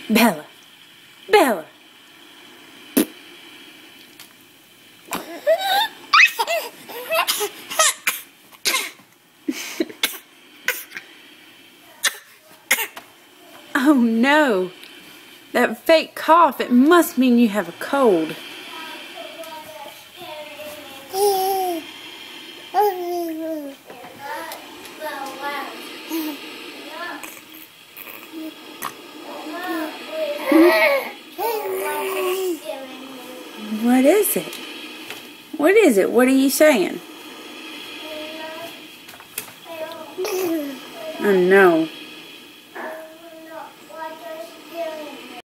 Bella. Bella. Oh no. That fake cough, it must mean you have a cold. What is it? What is it? What are you saying? Oh no.